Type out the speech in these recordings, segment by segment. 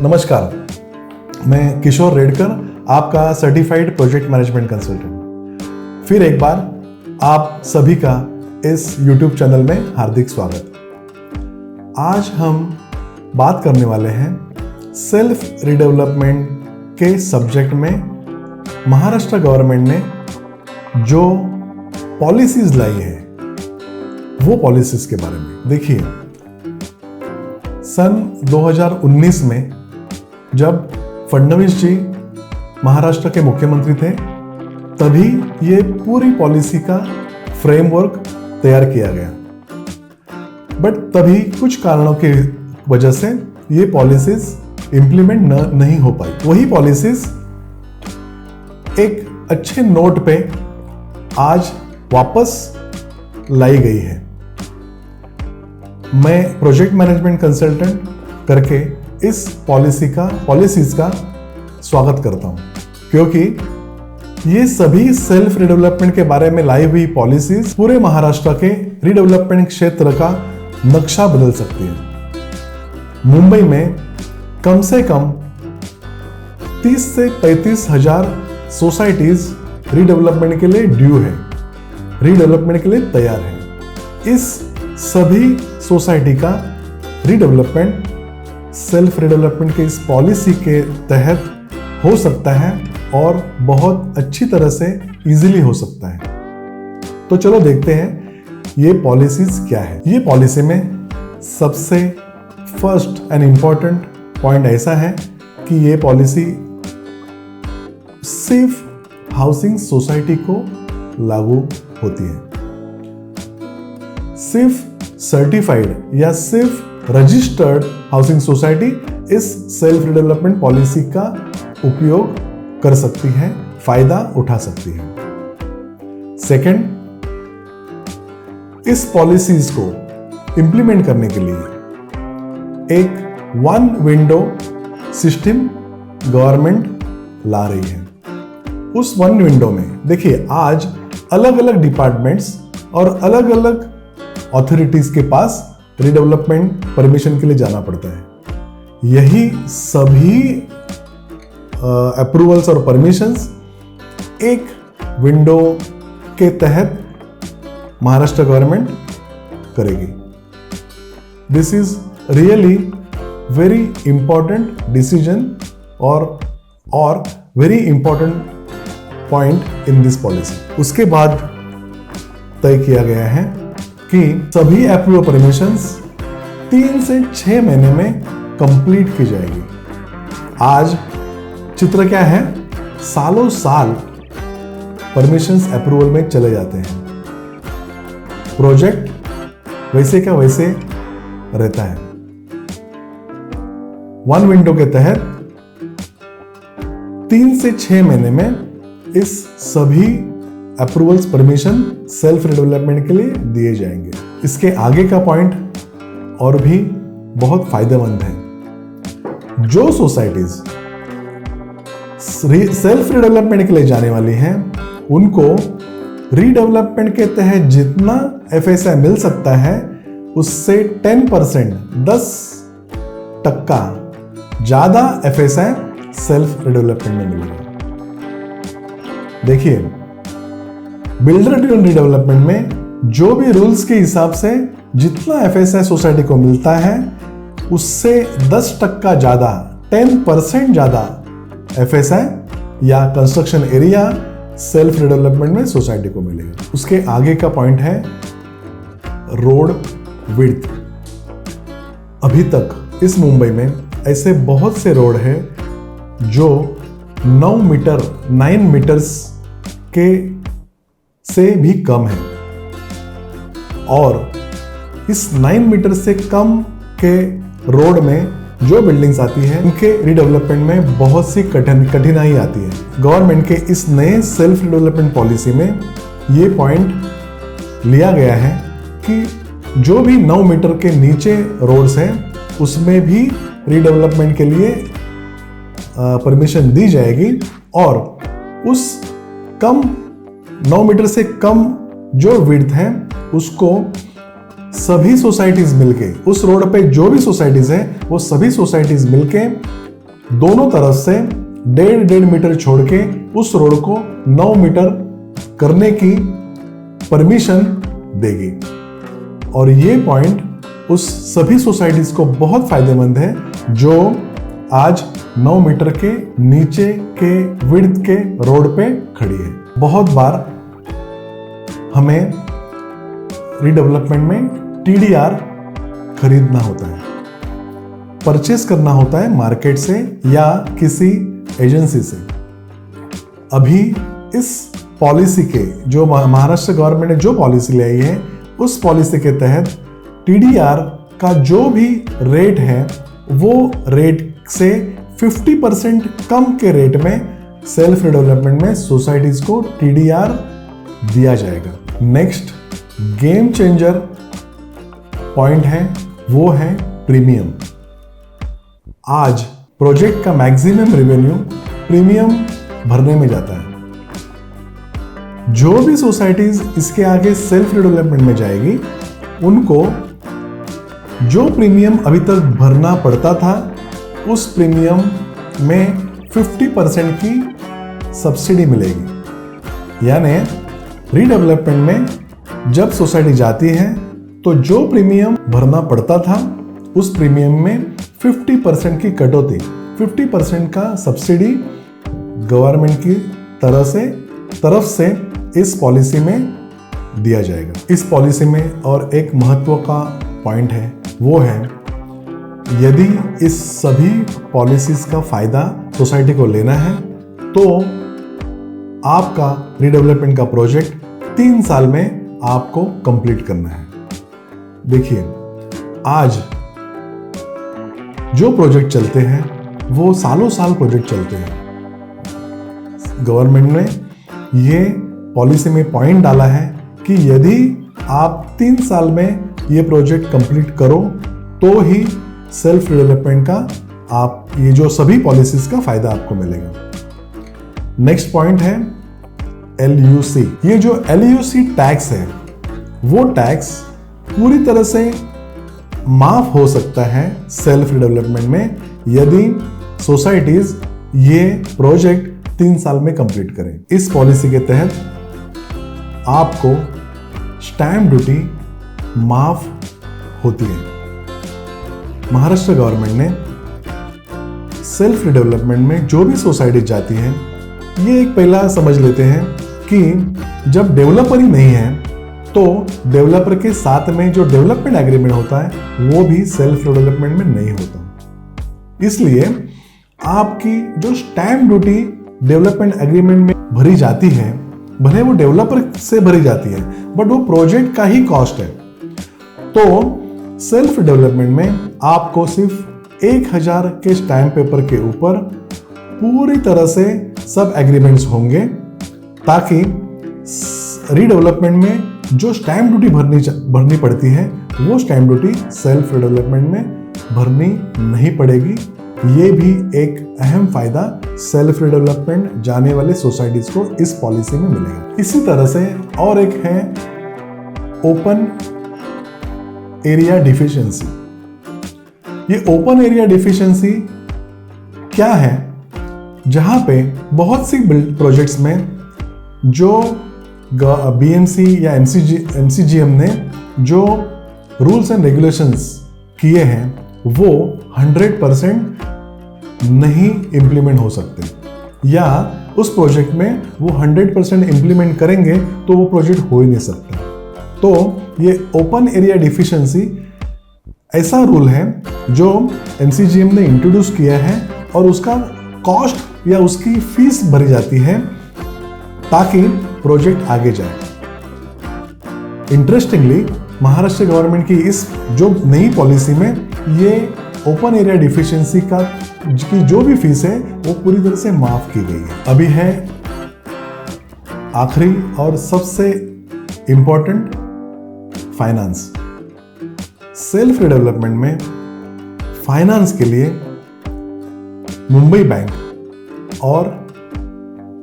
नमस्कार, मैं किशोर रेडकर, आपका सर्टिफाइड प्रोजेक्ट मैनेजमेंट कंसल्टेंट। फिर एक बार आप सभी का इस YouTube चैनल में हार्दिक स्वागत। आज हम बात करने वाले हैं सेल्फ रिडेवलपमेंट के सब्जेक्ट में महाराष्ट्र गवर्नमेंट ने जो पॉलिसीज लाई है वो पॉलिसीज के बारे में। देखिए, सन 2019 में जब फडणवीस जी महाराष्ट्र के मुख्यमंत्री थे, तभी ये पूरी पॉलिसी का फ्रेमवर्क तैयार किया गया। बट तभी कुछ कारणों की वजह से ये पॉलिसीज इंप्लीमेंट नहीं हो पाई। वही पॉलिसीज एक अच्छे नोट पे आज वापस लाई गई है। मैं प्रोजेक्ट मैनेजमेंट कंसल्टेंट करके इस पॉलिसीज का स्वागत करता हूं, क्योंकि ये सभी सेल्फ रिडेवलपमेंट के बारे में लाई हुई पॉलिसीज पूरे महाराष्ट्र के रिडेवलपमेंट क्षेत्र का नक्शा बदल सकती है। मुंबई में कम से कम 30 से 35 हजार सोसाइटीज रिडेवलपमेंट के लिए ड्यू है, रिडेवलपमेंट के लिए तैयार है। इस सभी सोसाइटी का रिडेवलपमेंट सेल्फ रिडेवलपमेंट के इस पॉलिसी के तहत हो सकता है और बहुत अच्छी तरह से इजीली हो सकता है। तो चलो देखते हैं ये पॉलिसीज क्या है। ये पॉलिसी में सबसे फर्स्ट एंड इंपॉर्टेंट पॉइंट ऐसा है कि ये पॉलिसी सिर्फ हाउसिंग सोसाइटी को लागू होती है। सिर्फ सर्टिफाइड या सिर्फ रजिस्टर्ड हाउसिंग सोसाइटी इस सेल्फ रिडेवलपमेंट पॉलिसी का उपयोग कर सकती है, फायदा उठा सकती है। सेकंड, इस पॉलिसीज को इंप्लीमेंट करने के लिए एक वन विंडो सिस्टम गवर्नमेंट ला रही है। उस वन विंडो में देखिए, आज अलग अलग डिपार्टमेंट्स और अलग अलग अथॉरिटीज के पास रिडेवलपमेंट परमिशन के लिए जाना पड़ता है। यही सभी अप्रूवल्स और परमिशंस एक विंडो के तहत महाराष्ट्र गवर्नमेंट करेगी। This is really very important decision और very important point in this policy. उसके बाद तय किया गया है कि सभी अप्रूवल परमिशंस 3 से 6 महीने में कंप्लीट की जाएगी। आज चित्र क्या है, सालों साल परमिशंस अप्रूवल में चले जाते हैं। प्रोजेक्ट वैसे का वैसे रहता है। वन विंडो के तहत 3 से 6 महीने में इस सभी अप्रूवल्स परमिशन सेल्फ रिडेवलपमेंट के लिए दिए जाएंगे। इसके आगे का पॉइंट और भी बहुत फायदेमंद है। जो सोसाइटीज सेल्फ रिडेवलपमेंट के लिए जाने वाली हैं, उनको रीडेवलपमेंट के तहत जितना एफएसआई मिल सकता है उससे 10% 10% ज्यादा एफएसआई सेल्फ रिडेवलपमेंट में मिलेगा। देखिए, बिल्डर ड्रिवन रिडेवलपमेंट में जो भी रूल्स के हिसाब से जितना एफएसआई सोसाइटी को मिलता है उससे 10% ज्यादा, 10% ज्यादा एफएसआई या कंस्ट्रक्शन एरिया सेल्फ रिडेवलपमेंट में सोसाइटी को मिलेगा। उसके आगे का पॉइंट है रोड विड्थ। अभी तक इस मुंबई में ऐसे बहुत से रोड है जो 9 मीटर्स के से भी कम है, और इस 9 मीटर से कम के रोड में जो बिल्डिंग्स आती है उनके रिडेवलपमेंट में बहुत सी कठिनाई आती है। गवर्नमेंट के इस नए सेल्फ रिडेवलपमेंट पॉलिसी में ये पॉइंट लिया गया है कि जो भी 9 मीटर के नीचे रोड्स हैं उसमें भी रिडेवलपमेंट के लिए परमिशन दी जाएगी, और उस 9 मीटर से कम जो विड्थ है उसको सभी सोसाइटीज मिलके, उस रोड पे जो भी सोसाइटीज हैं वो सभी सोसाइटीज मिलके दोनों तरफ से 1.5 मीटर छोड़ के उस रोड को 9 मीटर करने की परमिशन देगी। और ये पॉइंट उस सभी सोसाइटीज को बहुत फायदेमंद है जो आज 9 मीटर के नीचे के विड्थ के रोड पे खड़ी है। बहुत बार हमें रीडेवलपमेंट में टीडीआर खरीदना होता है, परचेस करना होता है मार्केट से या किसी एजेंसी से। अभी इस पॉलिसी के जो महाराष्ट्र गवर्नमेंट ने जो पॉलिसी ले आई है, उस पॉलिसी के तहत टीडीआर का जो भी रेट है वो रेट से 50% कम के रेट में सेल्फ डेवलपमेंट में सोसाइटीज को टीडीआर दिया जाएगा। नेक्स्ट गेम चेंजर पॉइंट है वो है प्रीमियम। आज प्रोजेक्ट का मैक्सिमम रेवेन्यू प्रीमियम भरने में जाता है। जो भी सोसाइटीज इसके आगे सेल्फ डेवलपमेंट में जाएगी उनको जो प्रीमियम अभी तक भरना पड़ता था उस प्रीमियम में 50% की सब्सिडी मिलेगी। यानी रीडेवलपमेंट में जब सोसाइटी जाती है तो जो प्रीमियम भरना पड़ता था उस प्रीमियम में 50% की कटौती, 50% का सब्सिडी गवर्नमेंट की तरफ से इस पॉलिसी में दिया जाएगा। इस पॉलिसी में और एक महत्व का पॉइंट है वो है यदि इस सभी पॉलिसीज का फायदा सोसाइटी को लेना है तो आपका रीडेवलपमेंट का प्रोजेक्ट 3 साल में आपको कंप्लीट करना है। देखिए आज जो प्रोजेक्ट चलते हैं वो सालों साल प्रोजेक्ट चलते हैं। गवर्नमेंट ने ये पॉलिसी में पॉइंट डाला है कि यदि आप 3 साल में ये प्रोजेक्ट कंप्लीट करो तो ही सेल्फ डेवलपमेंट का आप ये जो सभी पॉलिसीज का फायदा आपको मिलेगा। नेक्स्ट पॉइंट है LUC। ये जो LUC टैक्स है वो टैक्स पूरी तरह से माफ हो सकता है सेल्फ डेवलपमेंट में यदि सोसाइटीज ये प्रोजेक्ट 3 साल में कंप्लीट करें। इस पॉलिसी के तहत आपको स्टैम्प ड्यूटी माफ होती है। महाराष्ट्र गवर्नमेंट ने सेल्फ डेवलपमेंट में जो भी सोसाइटी जाती है ये एक पहला समझ लेते हैं कि जब डेवलपर ही नहीं है तो डेवलपर के साथ में जो डेवलपमेंट एग्रीमेंट होता है वो भी सेल्फ डेवलपमेंट में नहीं होता। इसलिए आपकी जो स्टैम्प ड्यूटी डेवलपमेंट एग्रीमेंट में भरी जाती है, भले वो डेवलपर से भरी जाती है बट वो प्रोजेक्ट का ही कॉस्ट है। तो सेल्फ डेवलपमेंट में आपको सिर्फ 1000 के स्टैम्प पेपर के ऊपर पूरी तरह से सब एग्रीमेंट्स होंगे ताकि रीडेवलपमेंट में जो स्टैम्प ड्यूटी भरनी पड़ती है वो स्टैम्प ड्यूटी सेल्फ डेवलपमेंट में भरनी नहीं पड़ेगी। ये भी एक अहम फायदा सेल्फ डेवलपमेंट जाने वाले सोसाइटीज को इस पॉलिसी में मिलेगा। इसी तरह से और एक है ओपन एरिया डिफिशिएंसी। ये ओपन एरिया डिफिशिएंसी क्या है? जहां पे बहुत सी प्रोजेक्ट्स में जो BMC या MCGM ने जो रूल्स एंड रेगुलेशंस किए हैं वो 100% नहीं इम्प्लीमेंट हो सकते या उस प्रोजेक्ट में वो 100% इम्प्लीमेंट करेंगे तो वो प्रोजेक्ट हो ही नहीं सकता। तो ये ओपन एरिया डिफिशिएंसी ऐसा रूल है जो MCGM ने इंट्रोड्यूस किया है और उसका कॉस्ट या उसकी फीस भरी जाती है ताकि प्रोजेक्ट आगे जाए। इंटरेस्टिंगली महाराष्ट्र गवर्नमेंट की इस जो नई पॉलिसी में ये ओपन एरिया डिफिशिएंसी की जो भी फीस है वो पूरी तरह से माफ की गई है। अभी है आखिरी और सबसे इंपॉर्टेंट फाइनेंस। सेल्फ डेवलपमेंट में फाइनेंस के लिए मुंबई बैंक और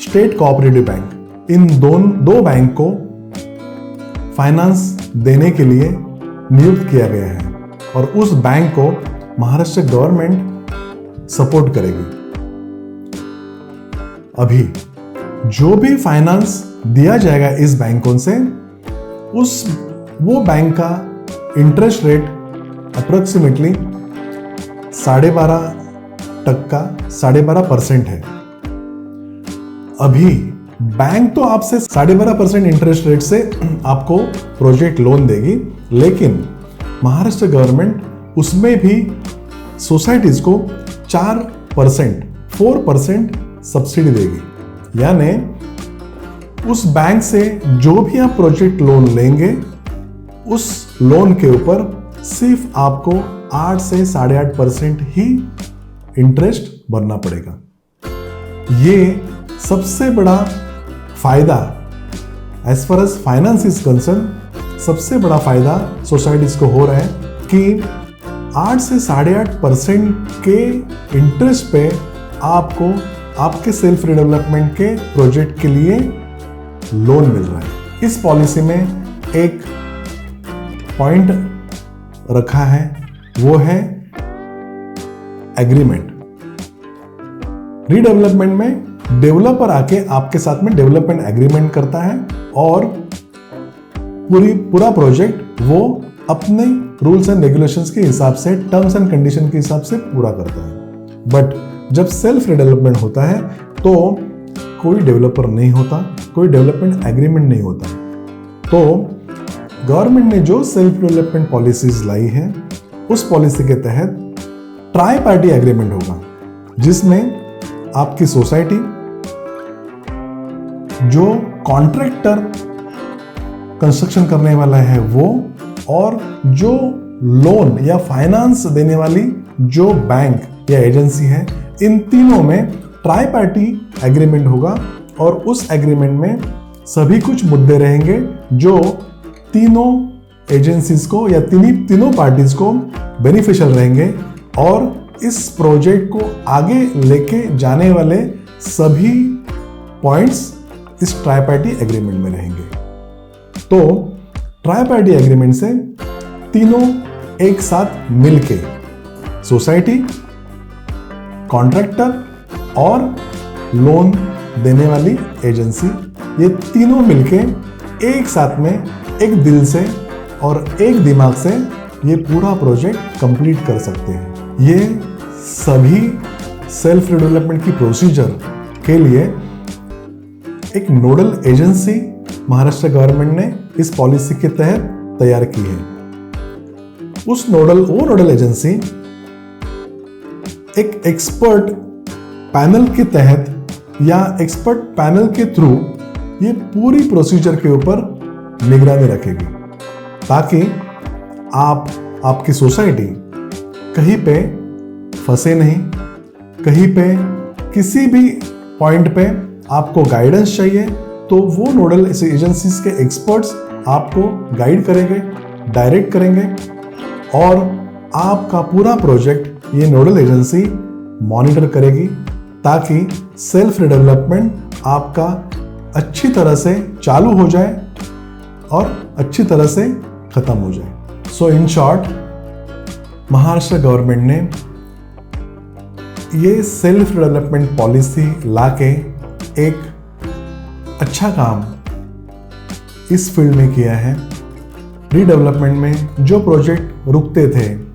स्टेट कोऑपरेटिव बैंक इन दो बैंक को फाइनेंस देने के लिए नियुक्त किया गया है और उस बैंक को महाराष्ट्र गवर्नमेंट सपोर्ट करेगी। अभी जो भी फाइनेंस दिया जाएगा इस बैंकों से, वो बैंक का इंटरेस्ट रेट अप्रोक्सीमेटली 12.5% है। अभी बैंक तो आपसे 12.5% इंटरेस्ट रेट से आपको प्रोजेक्ट लोन देगी, लेकिन महाराष्ट्र गवर्नमेंट उसमें भी सोसाइटीज को 4% सब्सिडी देगी। यानी उस बैंक से जो भी आप प्रोजेक्ट लोन लेंगे, उस लोन के ऊपर सिर्फ आपको 8 से 8.5% ही इंटरेस्ट भरना पड़ेगा। ये सबसे बड़ा फायदा as far as finance is concern, सबसे बड़ा फायदा सोसाइटीज को हो रहा है कि 8 से 8.5% के इंटरेस्ट पे आपको आपके सेल्फ रिडेवलपमेंट के प्रोजेक्ट के लिए लोन मिल रहा है। इस पॉलिसी में एक पॉइंट रखा है, वो है एग्रीमेंट। रीडेवलपमेंट में डेवलपर आके आपके साथ में डेवलपमेंट एग्रीमेंट करता है और पूरा प्रोजेक्ट वो अपने रूल्स एंड रेगुलेशंस के हिसाब से, टर्म्स एंड कंडीशन के हिसाब से पूरा करता है। बट जब सेल्फ रिडेवलपमेंट होता है तो कोई डेवलपर नहीं होता, कोई डेवलपमेंट एग्रीमेंट नहीं होता। तो गवर्नमेंट ने जो सेल्फ डेवलपमेंट पॉलिसीज लाई है, उस पॉलिसी के तहत ट्राई पार्टी एग्रीमेंट होगा, जिसमें आपकी सोसाइटी, जो कॉन्ट्रैक्टर कंस्ट्रक्शन करने वाला है वो, और जो लोन या फाइनेंस देने वाली जो बैंक या एजेंसी है, इन तीनों में ट्राई पार्टी एग्रीमेंट होगा। और उस एग्रीमेंट में सभी कुछ मुद्दे रहेंगे जो तीनों एजेंसीज को या तीनों पार्टीज को बेनिफिशियल रहेंगे, और इस प्रोजेक्ट को आगे लेके जाने वाले सभी पॉइंट्स इस ट्राई पार्टी एग्रीमेंट में रहेंगे। तो ट्राई पार्टी एग्रीमेंट से तीनों एक साथ मिलके, सोसाइटी, कॉन्ट्रैक्टर और लोन देने वाली एजेंसी, ये तीनों मिलके एक साथ में, एक दिल से और एक दिमाग से ये पूरा प्रोजेक्ट कंप्लीट कर सकते हैं। ये सभी सेल्फ डेवलपमेंट की प्रोसीजर के लिए एक नोडल एजेंसी महाराष्ट्र गवर्नमेंट ने इस पॉलिसी के तहत तैयार की है। वो नोडल एजेंसी एक एक्सपर्ट पैनल के तहत या एक्सपर्ट पैनल के थ्रू ये पूरी प्रोसीजर के ऊपर निगरानी रखेगी, ताकि आपकी सोसाइटी कहीं पे फंसे नहीं, कहीं पे किसी भी पॉइंट पे आपको गाइडेंस चाहिए तो वो नोडल एजेंसीज के एक्सपर्ट्स आपको गाइड करेंगे, डायरेक्ट करेंगे, और आपका पूरा प्रोजेक्ट ये नोडल एजेंसी मॉनिटर करेगी, ताकि सेल्फ डेवलपमेंट आपका अच्छी तरह से चालू हो जाए और अच्छी तरह से खत्म हो जाए। सो इन शॉर्ट, महाराष्ट्र गवर्नमेंट ने ये सेल्फ डेवलपमेंट पॉलिसी लाके एक अच्छा काम इस फील्ड में किया है। रीडेवलपमेंट में जो प्रोजेक्ट रुकते थे,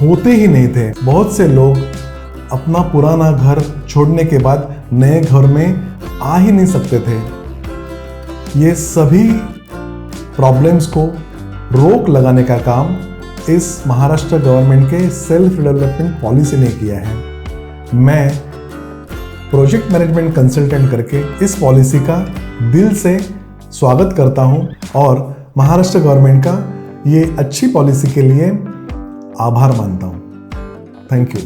होते ही नहीं थे, बहुत से लोग अपना पुराना घर छोड़ने के बाद नए घर में आ ही नहीं सकते थे। ये सभी प्रॉब्लम्स को रोक लगाने का काम इस महाराष्ट्र गवर्नमेंट के सेल्फ डेवलपमेंट पॉलिसी ने किया है। मैं प्रोजेक्ट मैनेजमेंट कंसल्टेंट करके इस पॉलिसी का दिल से स्वागत करता हूं और महाराष्ट्र गवर्नमेंट का ये अच्छी पॉलिसी के लिए आभार मानता हूं। Thank you.